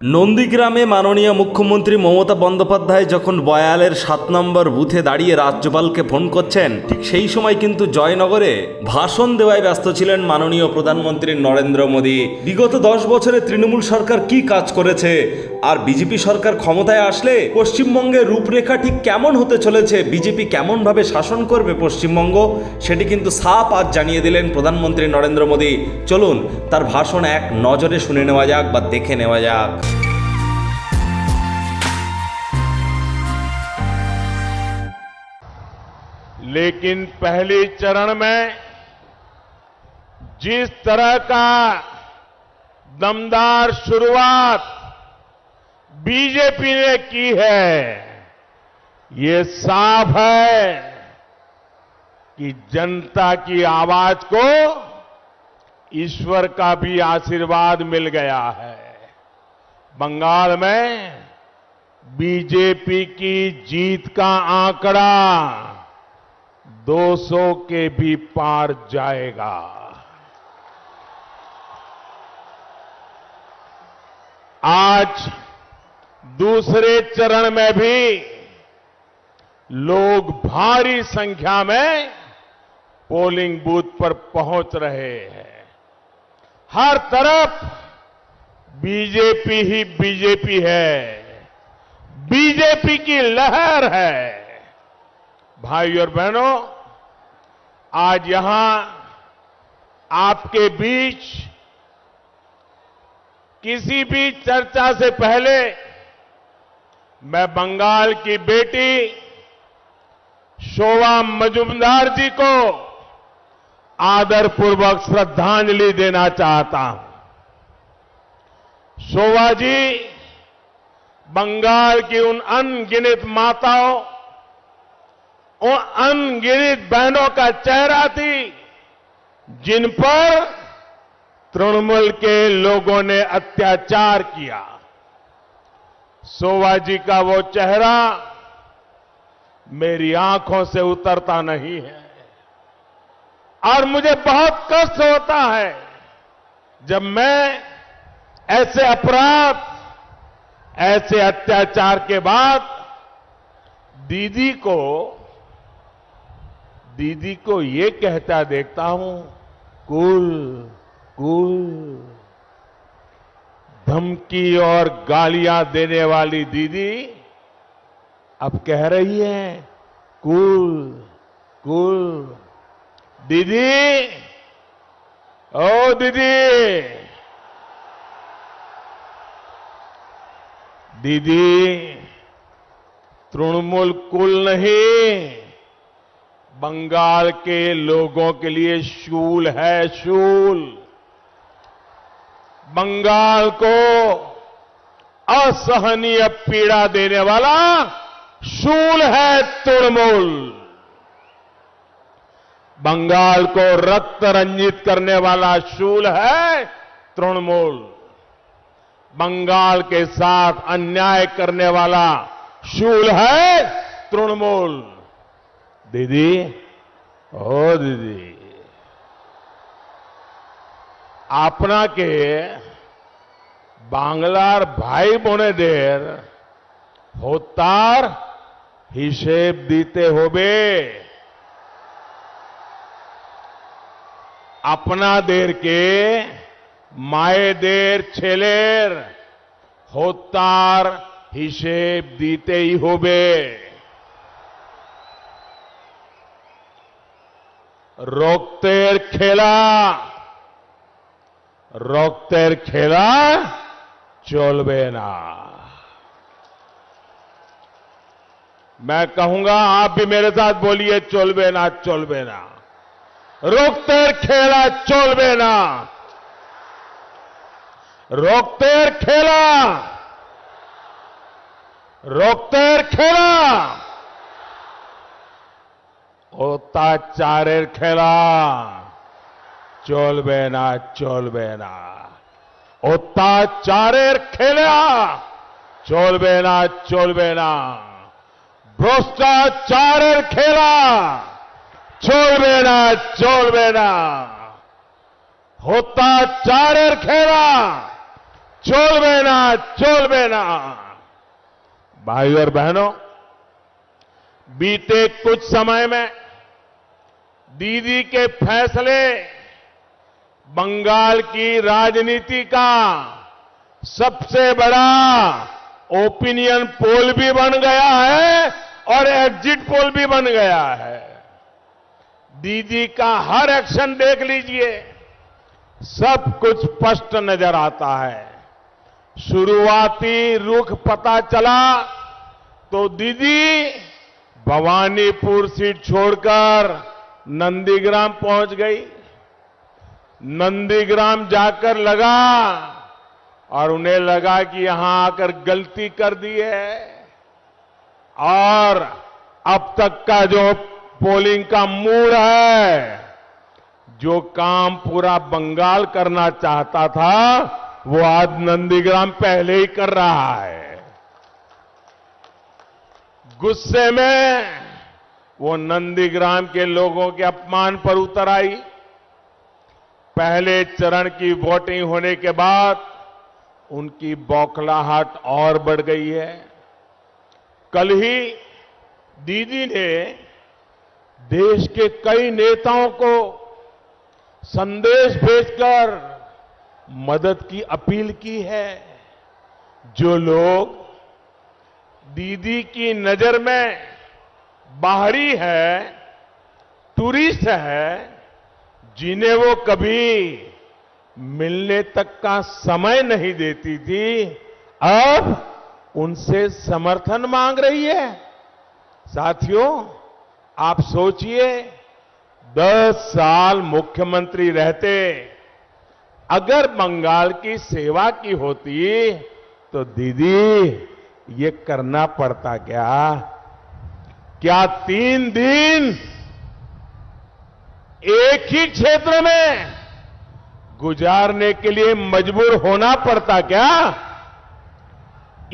নন্দীগ্রামে মাননীয় মুখ্যমন্ত্রী মমতা বন্দ্যোপাধ্যায় যখন বয়ালের ৭ নম্বর বুথে দাঁড়িয়ে রাজ্যপালকে ফোন করছেন, ঠিক সেই সময় কিন্তু জয়নগরে ভাষণ দেওয়ায় ব্যস্ত ছিলেন মাননীয় প্রধানমন্ত্রী নরেন্দ্র মোদী। বিগত ১০ বছরে তৃণমূল সরকার কি কাজ করেছে আর বিজেপি সরকার ক্ষমতায় আসলে পশ্চিমবঙ্গের রূপরেখা ঠিক কেমন হতে চলেছে, বিজেপি কেমনভাবে শাসন করবে পশ্চিমবঙ্গ, সেটি কিন্তু সাফ আজ জানিয়ে দিলেন প্রধানমন্ত্রী নরেন্দ্র মোদী। চলুন তার ভাষণ এক নজরে শুনে নেওয়া যাক বা দেখে নেওয়া যাক। लेकिन पहले चरण में जिस तरह का दमदार शुरुआत बीजेपी ने की है, ये साफ है कि जनता की आवाज को ईश्वर का भी आशीर्वाद मिल गया है। बंगाल में बीजेपी की जीत का आंकड़ा 200 के भी पार जाएगा। आज दूसरे चरण में भी लोग भारी संख्या में पोलिंग बूथ पर पहुंच रहे हैं। हर तरफ बीजेपी ही बीजेपी है, बीजेपी की लहर है। भाई और बहनों, आज यहां आपके बीच किसी भी चर्चा से पहले मैं बंगाल की बेटी शोभा मजुमदार जी को आदरपूर्वक श्रद्धांजलि देना चाहता हूं। शोभा जी बंगाल की उन अनगिनत माताओं और अनगिनत बहनों का चेहरा थी जिन पर तृणमूल के लोगों ने अत्याचार किया। शोभा जी का वो चेहरा मेरी आंखों से उतरता नहीं है और मुझे बहुत कष्ट होता है जब मैं ऐसे अपराध, ऐसे अत्याचार के बाद दीदी को ये कहता देखता हूं, कूल कूल। धमकी और गालियां देने वाली दीदी अब कह रही है कूल कूल। दीदी, ओ दीदी, दीदी, तृणमूल कुल नहीं, बंगाल के लोगों के लिए शूल है, शूल। बंगाल को असहनीय पीड़ा देने वाला शूल है तृणमूल। बंगाल को रक्त रंजित करने वाला शूल है तृणमूल। बंगाल के साथ अन्याय करने वाला शूल है तृणमूल। दीदी, ओ दीदी, আপনাকে বাংলার ভাই বোনেদের হত্যার হিসেব দিতে হবে। আপনাদেরকে মায়েদের ছেলের হত্যার হিসেব দিতেই হবে। রক্তের খেলা চলবে না। मैं कहूंगा, आप भी मेरे साथ बोलिए, चलबे ना, चलबे ना। रक्तेर खेला चलबे ना। रक्तेर खेला, रक्तेर खेला, অত্যাচারের খেলা চলবে না, চলবে না। অত্যাচারের খেলা চলবে না, চলবে না। ভ্রষ্টাচারের খেলা চলবে না, চলবে না। অত্যাচারের খেলা चलबे ना, चलबे ना। भाई और बहनों, बीते कुछ समय में दीदी के फैसले बंगाल की राजनीति का सबसे बड़ा ओपिनियन पोल भी बन गया है और एग्जिट पोल भी बन गया है। दीदी का हर एक्शन देख लीजिए, सब कुछ स्पष्ट नजर आता है। शुरुआती रुख पता चला तो दीदी भवानीपुर सीट छोड़कर नंदीग्राम पहुंच गई। नंदीग्राम जाकर लगा और उन्हें लगा कि यहां आकर गलती कर दी है और अब तक का जो पोलिंग का मूड है, जो काम पूरा बंगाल करना चाहता था, वो आज नंदीग्राम पहले ही कर रहा है। गुस्से में वो नंदीग्राम के लोगों के अपमान पर उतर आई। पहले चरण की वोटिंग होने के बाद उनकी बौखलाहट और बढ़ गई है। कल ही दीदी ने देश के कई नेताओं को संदेश भेजकर मदद की अपील की है। जो लोग दीदी की नजर में बाहरी है, टूरिस्ट है, जिन्हें वो कभी मिलने तक का समय नहीं देती थी, अब उनसे समर्थन मांग रही है। साथियों, आप सोचिए, 10 साल मुख्यमंत्री रहते अगर बंगाल की सेवा की होती तो दीदी ये करना पड़ता क्या? क्या 3 दिन एक ही क्षेत्र में गुजारने के लिए मजबूर होना पड़ता क्या?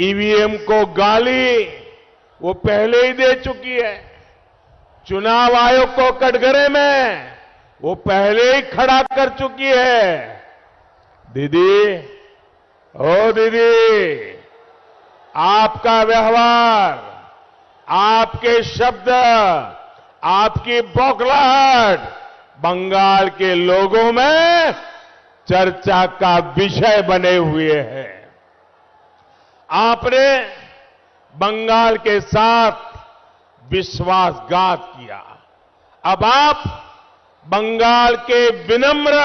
ईवीएम को गाली वो पहले ही दे चुकी है। चुनाव आयोग को कटघरे में वो पहले ही खड़ा कर चुकी है। दीदी, ओ दीदी, आपका व्यवहार, आपके शब्द, आपकी बौखलाहट बंगाल के लोगों में चर्चा का विषय बने हुए हैं। आपने बंगाल के साथ विश्वासघात किया। अब आप बंगाल के विनम्र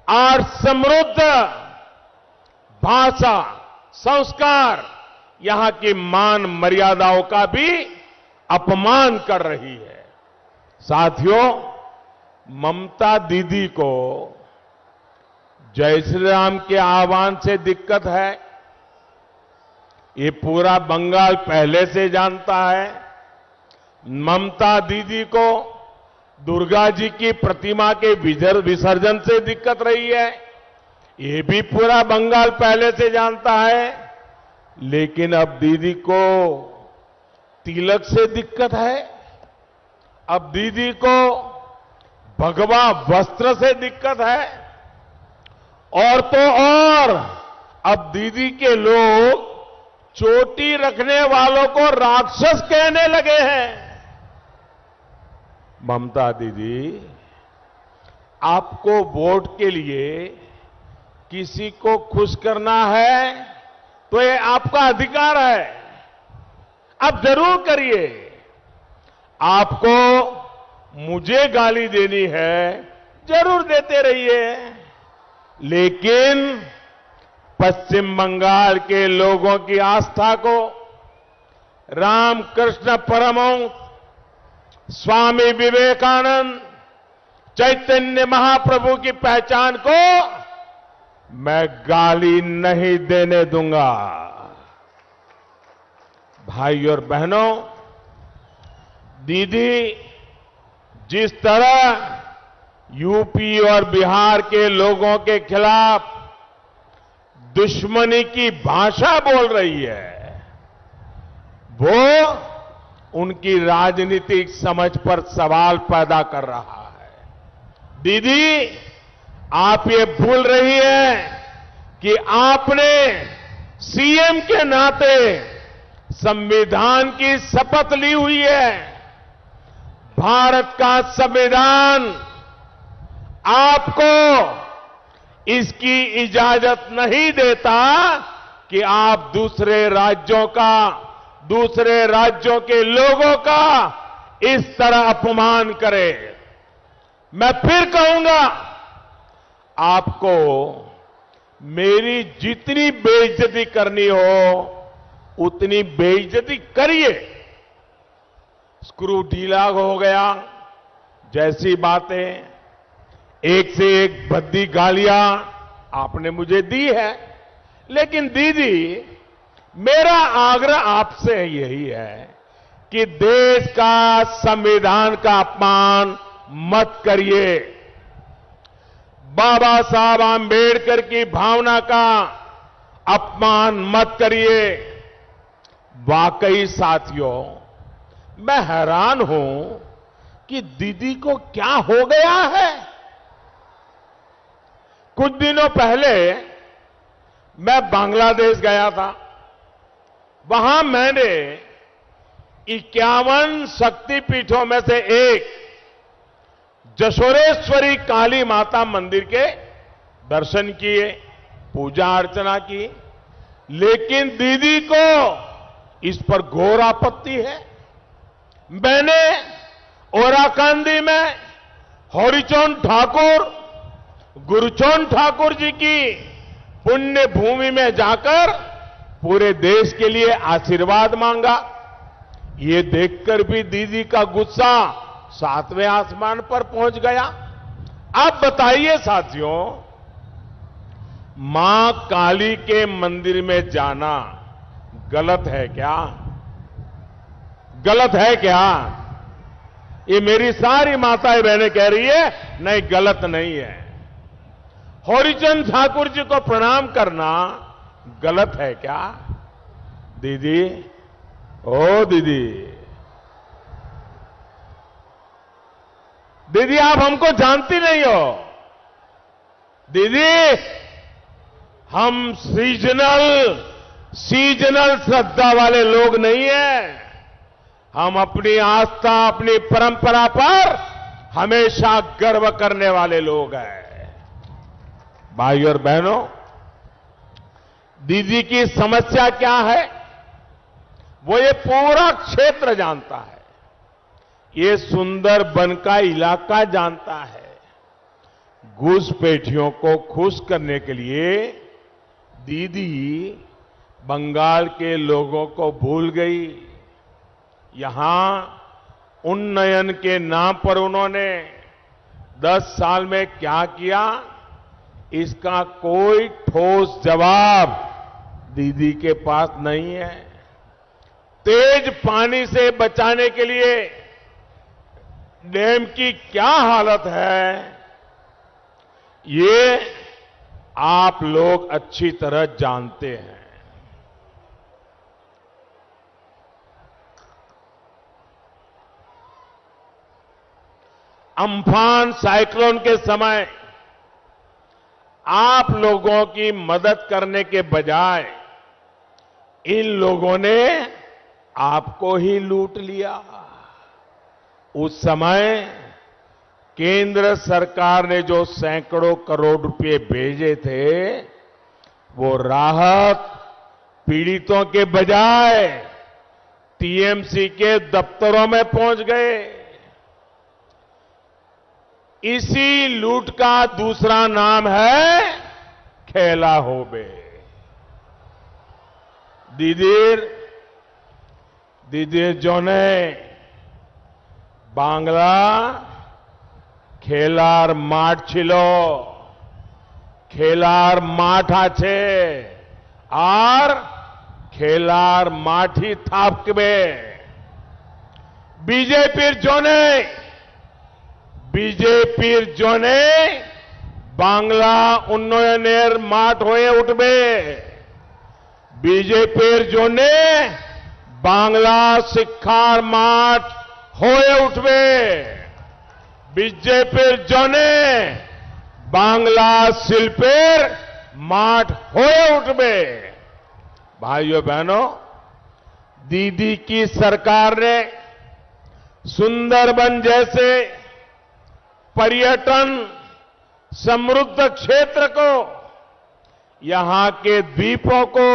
और समृद्ध भाषा, संस्कार, यहां की मान मर्यादाओं का भी अपमान कर रही है। साथियों, ममता दीदी को जय श्री राम के आह्वान से दिक्कत है, ये पूरा बंगाल पहले से जानता है। ममता दीदी को दुर्गा जी की प्रतिमा के विसर्जन से दिक्कत रही है, ये भी पूरा बंगाल पहले से जानता है। लेकिन अब दीदी को तिलक से दिक्कत है, अब दीदी को भगवा वस्त्र से दिक्कत है, और तो और अब दीदी के लोग चोटी रखने वालों को राक्षस कहने लगे हैं। ममता दीदी, आपको वोट के लिए किसी को खुश करना है तो ये आपका अधिकार है, आप जरूर करिए। आपको मुझे गाली देनी है, जरूर देते रहिए, लेकिन पश्चिम बंगाल के लोगों की आस्था को, रामकृष्ण परमहंस, स्वामी विवेकानंद, चैतन्य महाप्रभु की पहचान को मैं गाली नहीं देने दूंगा। भाई और बहनों, दीदी जिस तरह यूपी और बिहार के लोगों के खिलाफ दुश्मनी की भाषा बोल रही है, वो उनकी राजनीतिक समझ पर सवाल पैदा कर रहा है। दीदी, आप ये भूल रही है कि आपने सीएम के नाते संविधान की शपथ ली हुई है। भारत का संविधान आपको इसकी इजाजत नहीं देता कि आप दूसरे राज्यों के लोगों का इस तरह अपमान करें। मैं फिर कहूंगा, आपको मेरी जितनी बेइज्जती करनी हो उतनी बेइज्जती करिए। स्क्रू ढीला हो गया जैसी बातें, एक से एक भद्दी गालियां आपने मुझे दी है, लेकिन दीदी मेरा आग्रह आपसे यही है कि देश का संविधान का अपमान मत करिए। बाबा साहब आंबेडकर की भावना का अपमान मत करिए। वाकई साथियों, मैं हैरान हूं कि दीदी को क्या हो गया है। कुछ दिनों पहले मैं बांग्लादेश गया था। वहां मैंने 51 शक्तिपीठों में से एक जशोरेश्वरी काली माता मंदिर के दर्शन किए, पूजा अर्चना की, लेकिन दीदी को इस पर घोर आपत्ति है। मैंने ओराकांदी में हरिचरण ठाकुर, गुरुचरण ठाकुर जी की पुण्य भूमि में जाकर पूरे देश के लिए आशीर्वाद मांगा। ये देखकर भी दीदी का गुस्सा 7वें आसमान पर पहुंच गया। आप बताइए साथियों, मां काली के मंदिर में जाना गलत है क्या? गलत है क्या? ये मेरी सारी माताएं बहनें कह रही है, नहीं गलत नहीं है। हरिचंद ठाकुर जी को प्रणाम करना गलत है क्या? दीदी, ओ दीदी, दीदी आप हमको जानती नहीं हो। दीदी, हम सीजनल श्रद्धा वाले लोग नहीं हैं। हम अपनी आस्था, अपनी परंपरा पर हमेशा गर्व करने वाले लोग हैं। भाई और बहनों, दीदी की समस्या क्या है वो ये पूरा क्षेत्र जानता है, ये सुंदरबन का इलाका जानता है। घुसपैठियों को खुश करने के लिए दीदी बंगाल के लोगों को भूल गई। यहां उन्नयन के नाम पर उन्होंने 10 साल में क्या किया, इसका कोई ठोस जवाब दीदी के पास नहीं है। तेज पानी से बचाने के लिए डैम की क्या हालत है, ये आप लोग अच्छी तरह जानते हैं। अम्फान साइक्लोन के समय आप लोगों की मदद करने के बजाय इन लोगों ने आपको ही लूट लिया। उस समय केंद्र सरकार ने जो सैकड़ों करोड़ रुपए भेजे थे, वो राहत पीड़ितों के बजाय टीएमसी के दफ्तरों में पहुंच गए। इसी लूट का दूसरा नाम है खेला होबे। दीदी जोने बांग्ला खेलार माठ छिलो, खेलार माठ आछे और खेलार माठी थापकबे। বিজেপির জনে বাংলা উন্নয়নের মাঠ হয়ে উঠবে। বিজেপির জন্যে বাংলা শিক্ষার মাঠ হয়ে উঠবে। বিজেপির জন্যে বাংলা শিল্পের माठ होए उठबे। भाइयों बहनों, दीदी की सरकार ने सुंदरबन जैसे पर्यटन समृद्ध क्षेत्र को, यहां के द्वीपों को,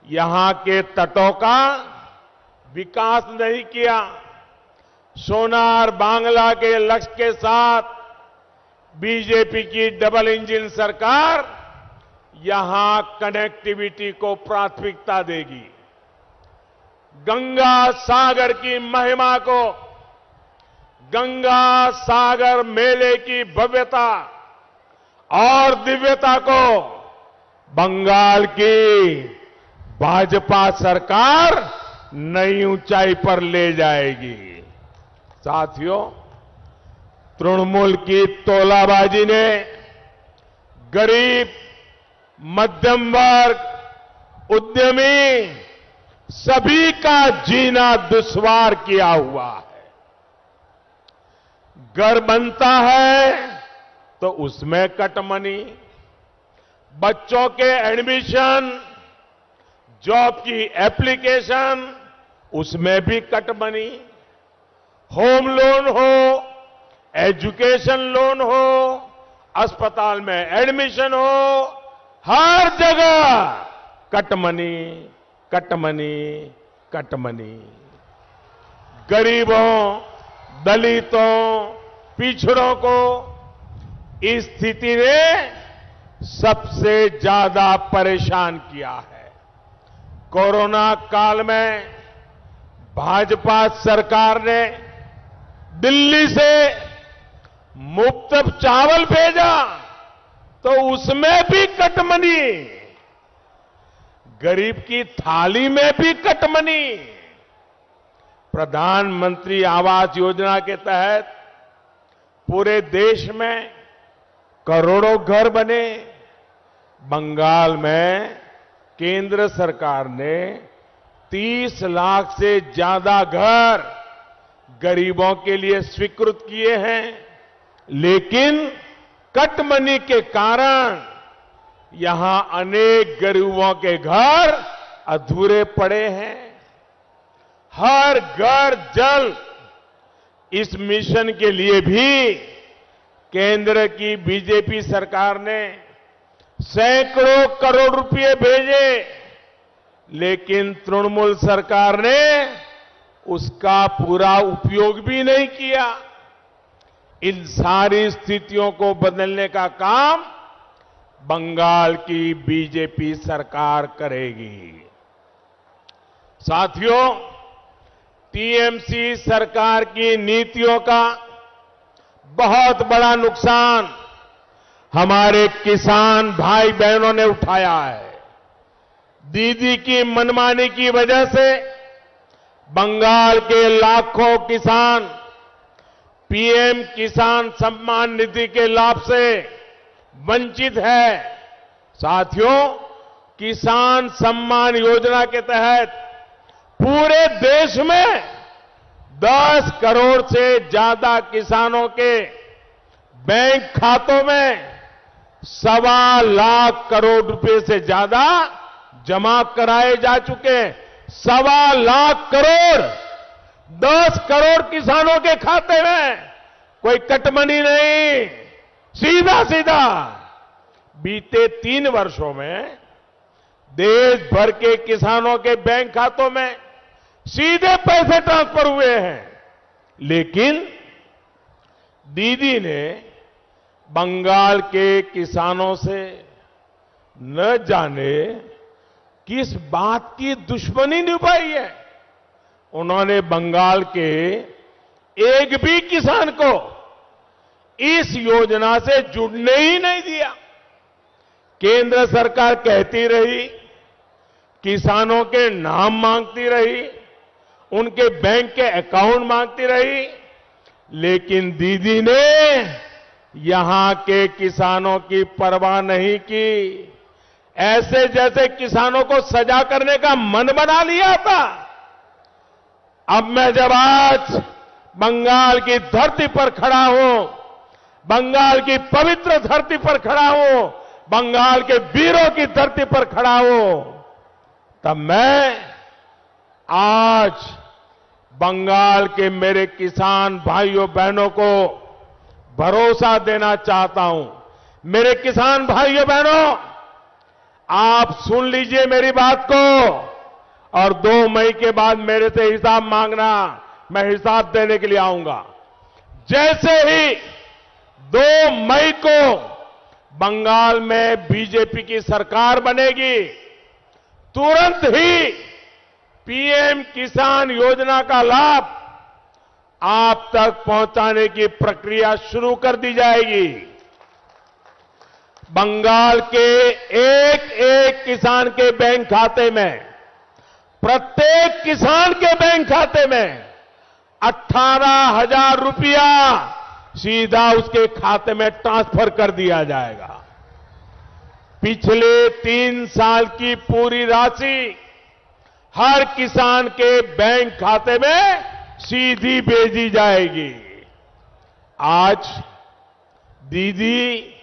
यहां के तटों का विकास नहीं किया। सोनार बांग्ला के लक्ष्य के साथ बीजेपी की डबल इंजन सरकार यहां कनेक्टिविटी को प्राथमिकता देगी। गंगा सागर की महिमा को, गंगा सागर मेले की भव्यता और दिव्यता को बंगाल की भाजपा सरकार नई ऊंचाई पर ले जाएगी। साथियों, तृणमूल की तोलाबाजी ने गरीब, मध्यम वर्ग, उद्यमी सभी का जीना दुश्वार किया हुआ है। घर बनता है तो उसमें कटमनी, बच्चों के एडमिशन, जॉब की एप्लीकेशन, उसमें भी कटमनी, होम लोन हो, एजुकेशन लोन हो, अस्पताल में एडमिशन हो, हर जगह कटमनी, कटमनी, कटमनी। गरीबों, दलितों, पिछड़ों को इस स्थिति ने सबसे ज्यादा परेशान किया है। कोरोना काल में भाजपा सरकार ने दिल्ली से मुफ्त चावल भेजा तो उसमें भी कटमनी, गरीब की थाली में भी कटमनी। प्रधानमंत्री आवास योजना के तहत पूरे देश में करोड़ों घर बने। बंगाल में केंद्र सरकार ने 30 लाख से ज्यादा घर गरीबों के लिए स्वीकृत किए हैं, लेकिन कटमनी के कारण यहां अनेक गरीबों के घर अधूरे पड़े हैं। हर घर जल, इस मिशन के लिए भी केंद्र की बीजेपी सरकार ने सैकड़ों करोड़ रुपए भेजे, लेकिन तृणमूल सरकार ने उसका पूरा उपयोग भी नहीं किया। इन सारी स्थितियों को बदलने का काम बंगाल की बीजेपी सरकार करेगी। साथियों, टीएमसी सरकार की नीतियों का बहुत बड़ा नुकसान हमारे किसान भाई बहनों ने उठाया है। दीदी की मनमानी की वजह से बंगाल के लाखों किसान पीएम किसान सम्मान निधि के लाभ से वंचित है। साथियों, किसान सम्मान योजना के तहत पूरे देश में 10 करोड़ से ज्यादा किसानों के बैंक खातों में 1.25 लाख करोड़ रुपए से ज्यादा जमा कराए जा चुके हैं। 1.25 लाख करोड़ 10 करोड़ किसानों के खाते में, कोई कटमनी नहीं, सीधा सीधा। बीते 3 वर्षों में देश भर के किसानों के बैंक खातों में सीधे पैसे ट्रांसफर हुए हैं, लेकिन दीदी ने बंगाल के किसानों से न जाने किस बात की दुश्मनी निभाई है। उन्होंने बंगाल के एक भी किसान को इस योजना से जुड़ने ही नहीं दिया। केंद्र सरकार कहती रही, किसानों के नाम मांगती रही, उनके बैंक के अकाउंट मांगती रही, लेकिन दीदी ने यहां के किसानों की परवाह नहीं की। ऐसे जैसे किसानों को सजा करने का मन बना लिया था। अब मैं जब आज बंगाल की धरती पर खड़ा हूं, बंगाल की पवित्र धरती पर खड़ा हूं, बंगाल के वीरों की धरती पर खड़ा हो, तब मैं आज बंगाल के मेरे किसान भाइयों बहनों को भरोसा देना चाहता हूं। मेरे किसान भाइयों बहनों, आप सुन लीजिए मेरी बात को, और 2 मई के बाद मेरे से हिसाब मांगना, मैं हिसाब देने के लिए आऊंगा। जैसे ही 2 मई को बंगाल में बीजेपी की सरकार बनेगी, तुरंत ही पीएम किसान योजना का लाभ आप तक पहुंचाने की प्रक्रिया शुरू कर दी जाएगी। बंगाल के एक एक किसान के बैंक खाते में, प्रत्येक किसान के बैंक खाते में 18,000 रुपया सीधा उसके खाते में ट्रांसफर कर दिया जाएगा। पिछले 3 साल की पूरी राशि हर किसान के बैंक खाते में सीधी भेजी जाएगी। आज दीदी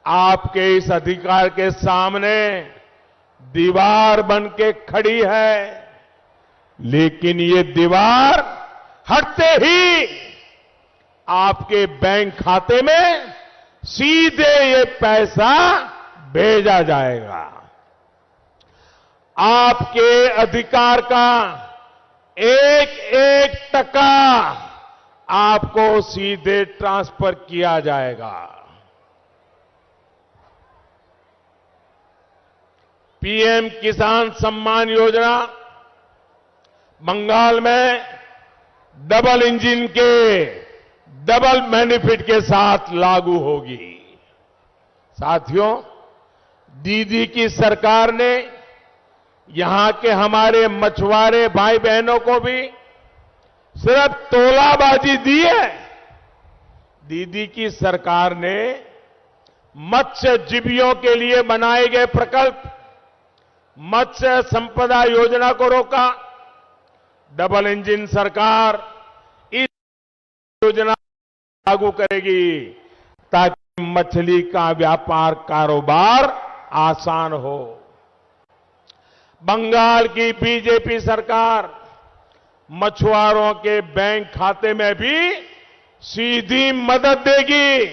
आपके इस अधिकार के सामने दीवार बन के खड़ी है, लेकिन ये दीवार हटते ही आपके बैंक खाते में सीधे ये पैसा भेजा जाएगा। आपके अधिकार का एक एक टका आपको सीधे ट्रांसफर किया जाएगा। पीएम किसान सम्मान योजना बंगाल में डबल इंजन के डबल बेनिफिट के साथ लागू होगी। साथियों, दीदी की सरकार ने यहां के हमारे मछुआरे भाई बहनों को भी सिर्फ तोलाबाजी दी है। दीदी की सरकार ने मत्स्यजीवियों के लिए बनाए गए प्रकल्प मत्स्य संपदा योजना को रोका। डबल इंजन सरकार इस योजना लागू करेगी ताकि मछली का व्यापार कारोबार आसान हो। बंगाल की बीजेपी सरकार मछुआरों के बैंक खाते में भी सीधी मदद देगी।